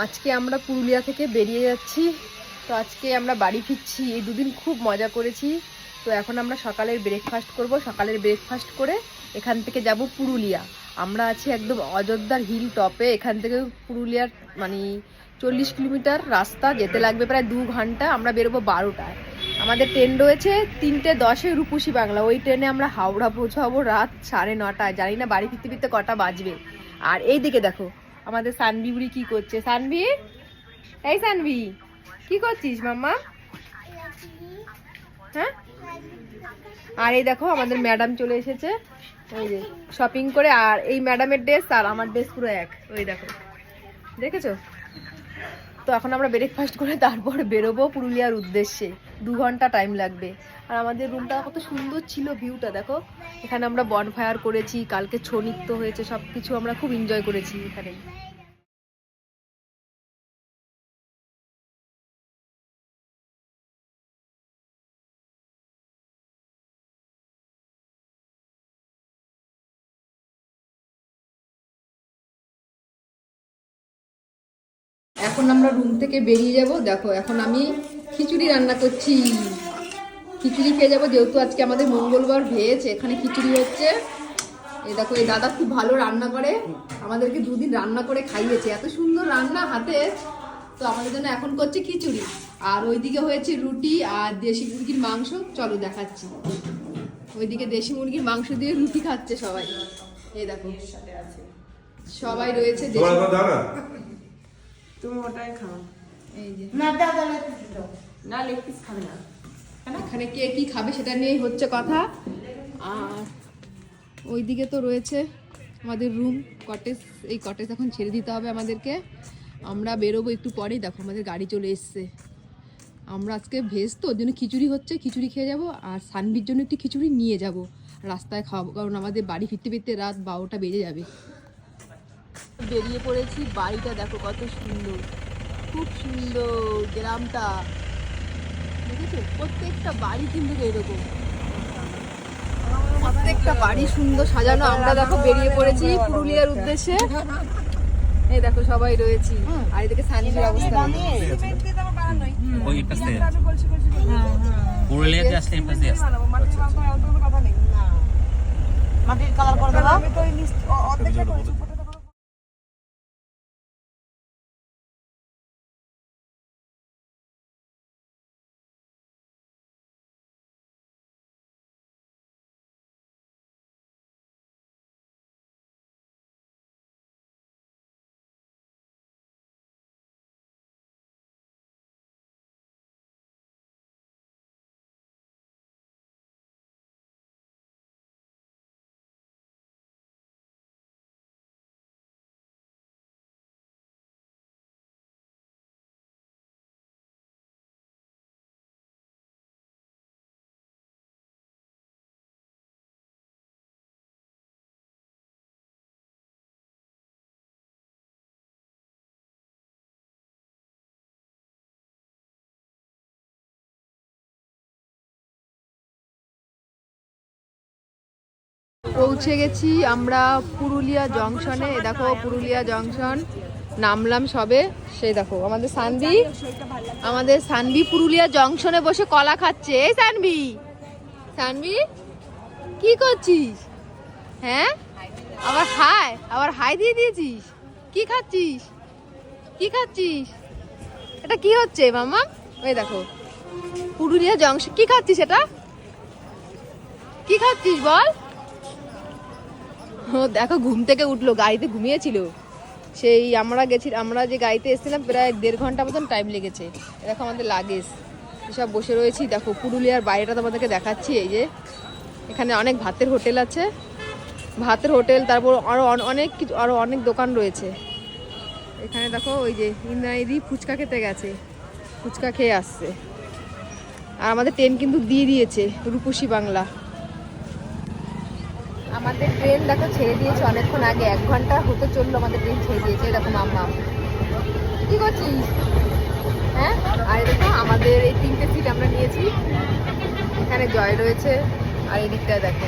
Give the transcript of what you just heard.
আজকে আমরা পুরুলিয়া থেকে বেরিয়ে যাচ্ছি। তো আজকে আমরা বাড়ি ফিরছি। এই দুদিন খুব মজা করেছি। তো এখন আমরা সকালের ব্রেকফাস্ট করব। সকালের ব্রেকফাস্ট করে এখান থেকে যাব পুরুলিয়া। আমরা আছি একদম অযোধ্যার হিল টপে। এখান থেকে পুরুলিয়ার মানে 40 কিলোমিটার রাস্তা, যেতে লাগবে প্রায় 2 ঘন্টা। আমরা বেরোবো 12টায়। আমাদের ট্রেন রয়েছে 3:10-এ রূপসী বাংলা। ওই ট্রেনে আমরা হাওড়া পৌঁছাবো রাত 9:30। জানি না বাড়ি ফিরতে ফিরতে কটা বাজবে। আর এই দিকে দেখো আমাদের সানভি বুড়ি কি করছে। সানভি, এই সানভি কি করছিস মাম্মা? হ্যাঁ, আর এই দেখো আমাদের ম্যাডাম চলে এসেছে ওই যে শপিং করে। আর এই ম্যাডামের ড্রেস আর আমার ড্রেস পুরো এক। ওই দেখো, দেখেছো? তো এখন আমরা ব্রেকফাস্ট করে তারপর বেরোবো পুরুলিয়ার উদ্দেশ্যে। 2 ঘন্টা টাইম লাগবে। আর আমাদের রুমটা কত সুন্দর ছিল, ভিউটা দেখো। এখানে আমরা বনফায়ার করেছি, কালকে ছৌ নৃত্য হয়েছে, সব কিছু আমরা খুব এনজয় করেছি এখানে। এখন আমরা রুম থেকে বেরিয়ে যাব। দেখো এখন আমি খিচুড়ি রান্না করছি। খিচুড়ি খেয়ে যাবো, যেহেতু আজকে আমাদের মঙ্গলবার ভেজ। এখানে খিচুড়ি হচ্ছে। এই দেখো, এই দাদা খুব ভালো রান্না করে, আমাদেরকে 2 দিন রান্না করে খাইয়েছে, এত সুন্দর রান্না হাতে। তো আমাদের জন্য এখন করছে খিচুড়ি। আর ওইদিকে হয়েছে রুটি আর দেশি মুরগির মাংস। চলো দেখাচ্ছি। ওইদিকে দেশি মুরগির মাংস দিয়ে রুটি খাচ্ছে সবাই। এই দেখো সবাই রয়েছে। তুমি ওটাই খাও। এই যে না দাদা না লেগ পিস খাবে না। এখানে কে কি খাবে সেটা নিয়েই হচ্ছে কথা। আর ওইদিকে তো রয়েছে আমাদের রুম, কটেজ। এই কটেজ এখন ছেড়ে দিতে হবে আমাদেরকে। আমরা বেরোবো একটু পরেই। দেখো আমাদের গাড়ি চলে এসছে। আমরা আজকে ভেজ তো, ওর জন্য খিচুড়ি হচ্ছে, খিচুড়ি খেয়ে যাব। আর সানভির জন্য একটু খিচুড়ি নিয়ে যাব, রাস্তায় খাওয়াবো, কারণ আমাদের বাড়ি ফিরতে ফিরতে রাত 12টা বেজে যাবে। বেরিয়ে পড়েছি। বাড়িটা দেখো কত সুন্দর, খুব সুন্দর গ্রামটা, দেখেছো? প্রত্যেকটা বাড়ি কিন্তু এরকম, প্রত্যেকটা বাড়ি সুন্দর সাজানো। আমরা দেখো বেরিয়ে পড়েছি পুরুলিয়ার উদ্দেশ্যে। এই দেখো সবাই রয়েছি। আর এদিকে সানভির অবস্থা ওই পাশে পুরুলিয়াতে আসলে এই পাশে আসে। মাটির কালার করে দাও। আমি তো অর্ধেকটা করেছি। পৌঁছে গেছি আমরা পুরুলিয়া জংশনে। দেখো পুরুলিয়া জংশন, নামলাম সবে। সেই দেখো আমাদের সানভি পুরুলিয়া জংশনে বসে কলা খাচ্ছে। এই সানভি, সানভি কি করছিস? হ্যাঁ, আবার হাই দিয়ে দিয়েছিস। কি খাচ্ছিস? কি খাচ্ছিস? এটা কি হচ্ছে মামা? ওই দেখো পুরুলিয়া জংশন। কি খাচ্ছিস? এটা কি খাচ্ছিস বল? ও দেখো ঘুম থেকে উঠলো, গাড়িতে ঘুমিয়েছিল। সেই আমরা যে গাড়িতে এসেছিলাম প্রায় 1.5 ঘন্টা মতন টাইম লেগেছে। দেখো আমাদের লাগেজ সব বসে রয়েছি। দেখো পুরুলিয়ার বাইরেটা তোমাদেরকে দেখাচ্ছি। এই যে এখানে অনেক ভাতের হোটেল আছে, ভাতের হোটেল, তারপর আরো অনেক দোকান রয়েছে এখানে। দেখো ওই যে ইন্দ্রাণীদি ফুচকা খেতে গেছে, ফুচকা খেয়ে আসছে। আর আমাদের ট্রেন কিন্তু দিয়ে দিয়েছে রূপসী বাংলা। আমাদের ট্রেন দেখো ছেড়ে দিয়েছে অনেকক্ষণ আগে, 1 ঘন্টা হতে চললো আমাদের ট্রেন ছেড়ে দিয়েছে। এরকম মাম্মা কি করছিস? হ্যাঁ, আর দেখো আমাদের এই 3টে সিট আমরা নিয়েছি। এখানে জয় রয়েছে, আর এই দিকটা দেখো